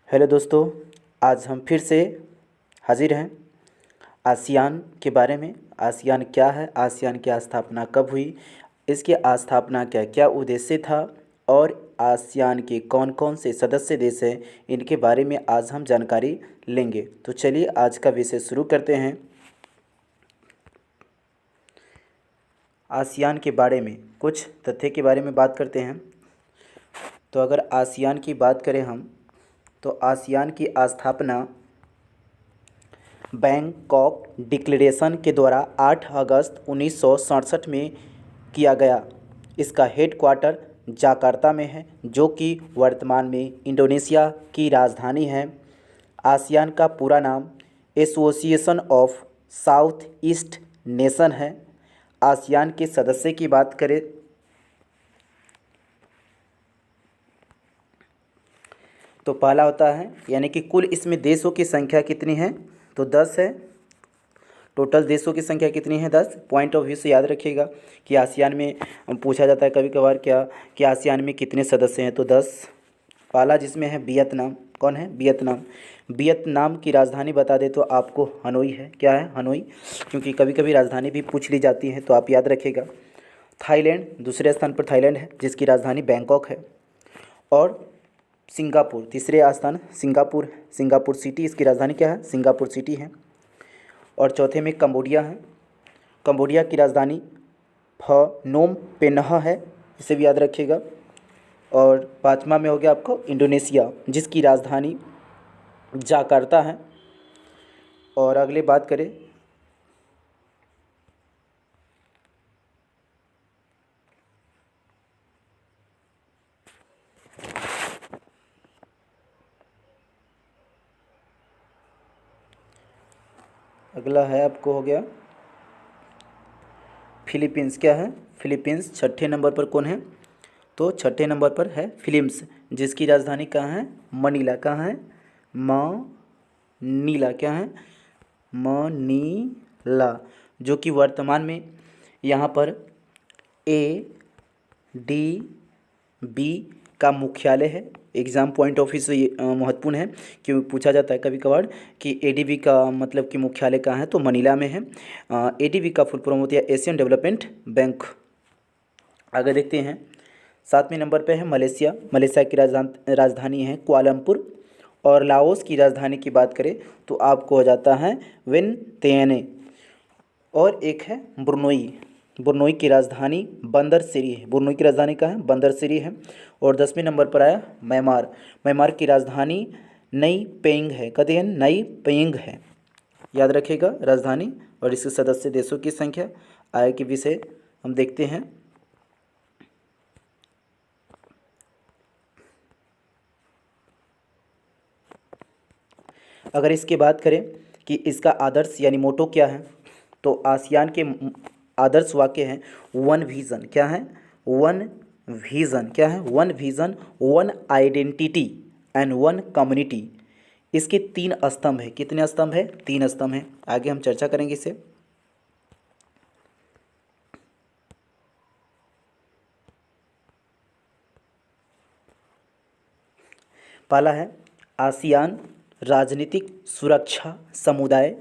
Hello दोस्तों, आज हम फिर से हाजिर हैं आसियान के बारे में। आसियान क्या है, आसियान की स्थापना कब हुई, इसकी स्थापना का क्या उद्देश्य था और आसियान के कौन कौन से सदस्य देश हैं, इनके बारे में आज हम जानकारी लेंगे। तो चलिए आज का विषय शुरू करते हैं। आसियान के बारे में कुछ तथ्य के बारे में बात करते हैं। तो अगर आसियान की बात करें हम, तो आसियान की स्थापना बैंकॉक डिक्लेरेशन के द्वारा 8 अगस्त 1967 में किया गया। इसका हेडक्वार्टर जकार्ता में है, जो कि वर्तमान में इंडोनेशिया की राजधानी है। आसियान का पूरा नाम association of south east nation है। आसियान के सदस्य की बात करें तो पहला होता है, यानी कि कुल इसमें देशों की संख्या कितनी है, तो 10 है। टोटल देशों की संख्या कितनी है, 10। पॉइंट ऑफ व्यू से याद रखिएगा कि आसियान में पूछा जाता है कभी कभार क्या कि आसियान में कितने सदस्य हैं, तो 10। पहला जिसमें है वियतनाम। कौन है, वियतनाम। वियतनाम की राजधानी बता दे तो आपको हनोई है। क्या है, हनोई, क्योंकि कभी कभी राजधानी भी पूछ ली जाती है, तो आप याद रखिएगा। थाईलैंड दूसरे स्थान पर थाईलैंड है, जिसकी राजधानी बैंकॉक है। और सिंगापुर तीसरे स्थान, सिंगापुर। सिंगापुर सिटी इसकी राजधानी क्या है, सिंगापुर सिटी है। और चौथे में कंबोडिया है। कंबोडिया की राजधानी फनोम पेन्ह है, इसे भी याद रखिएगा। और पाँचवा में हो गया आपको इंडोनेशिया, जिसकी राजधानी जकार्ता है। और अगले बात करें अगला है आपको हो गया फिलीपींस। क्या है, फिलीपींस। छठे नंबर पर कौन है, तो छठे नंबर पर है फिलिप्स, जिसकी राजधानी कहाँ है, मनीला। कहाँ है, मनीला। क्या है, मनीला, जो कि वर्तमान में यहाँ पर ADB का मुख्यालय है। एग्ज़ाम पॉइंट ऑफ व्यू से ये महत्वपूर्ण है, क्यों पूछा जाता है कभी कभार कि ADB का मतलब कि मुख्यालय कहाँ है, तो मनीला में है। ADB का फुल फॉर्म होती है एशियन डेवलपमेंट बैंक। आगे देखते हैं, 7वें नंबर पे है मलेशिया। मलेशिया की राजधानी है कुआलालंपुर। और लाओस की राजधानी की बात करें तो आपको हो जाता है वियंतियान। और एक है ब्रुनई। ब्रुनई की राजधानी बंदर सिरी है। ब्रुनई की राजधानी कहाँ है, बंदर सिरी है। और 10वें नंबर पर आया म्यांमार। म्यांमार की राजधानी नई पेंग है। कहते हैं नई पेंग है, याद रखिएगा राजधानी। और इसके सदस्य देशों की संख्या आय के विषय हम देखते हैं। अगर इसकी बात करें कि इसका आदर्श यानी मोटो क्या है, तो आसियान के आदर्श वाक्य हैं वन विज़न। क्या है, वन विज़न। क्या है, one vision, one identity and one community. इसके 3 स्तंभ है। कितने स्तंभ है, 3 स्तंभ हैं। आगे हम चर्चा करेंगे इसे। पहला है आसियान राजनीतिक सुरक्षा समुदाय।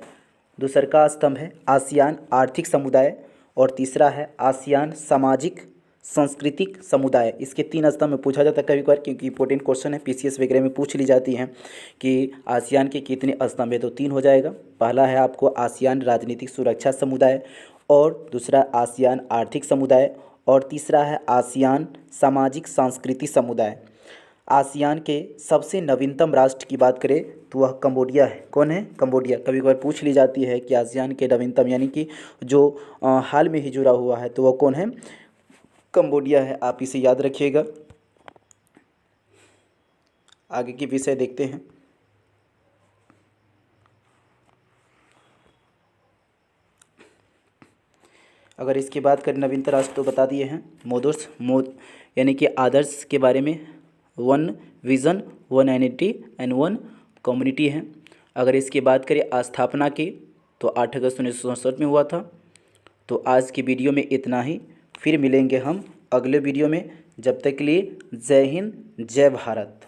दूसरा का स्तंभ है आसियान आर्थिक समुदाय। और तीसरा है आसियान सामाजिक सांस्कृतिक समुदाय। इसके 3 स्तंभ में पूछा जाता है कभी कभार, क्योंकि इंपॉर्टेंट क्वेश्चन है, PCS वगैरह में पूछ ली जाती हैं कि आसियान के कितने स्तंभ है, तो 3 हो जाएगा। पहला है आपको आसियान राजनीतिक सुरक्षा समुदाय, और दूसरा आसियान आर्थिक समुदाय, और तीसरा है आसियान सामाजिक सांस्कृतिक समुदाय। आसियान के सबसे नवीनतम राष्ट्र की बात करें तो वह कंबोडिया है। कौन है, कंबोडिया। कभी कभार पूछ ली जाती है कि आसियान के नवीनतम यानी कि जो हाल में ही जुड़ा हुआ है, तो वह कौन है, कंबोडिया है। आप इसे याद रखिएगा। आगे की विषय देखते हैं। अगर इसकी बात करें नवीनतम राष्ट्र, तो बता दिए हैं मोदोस यानी कि आदर्श के बारे में one vision, one identity and one community है। अगर इसकी बात करें स्थापना की, तो 8 अगस्त 1967 में हुआ था। तो आज की वीडियो में इतना ही। फिर मिलेंगे हम अगले वीडियो में। जब तक के लिए जय हिंद, जय भारत।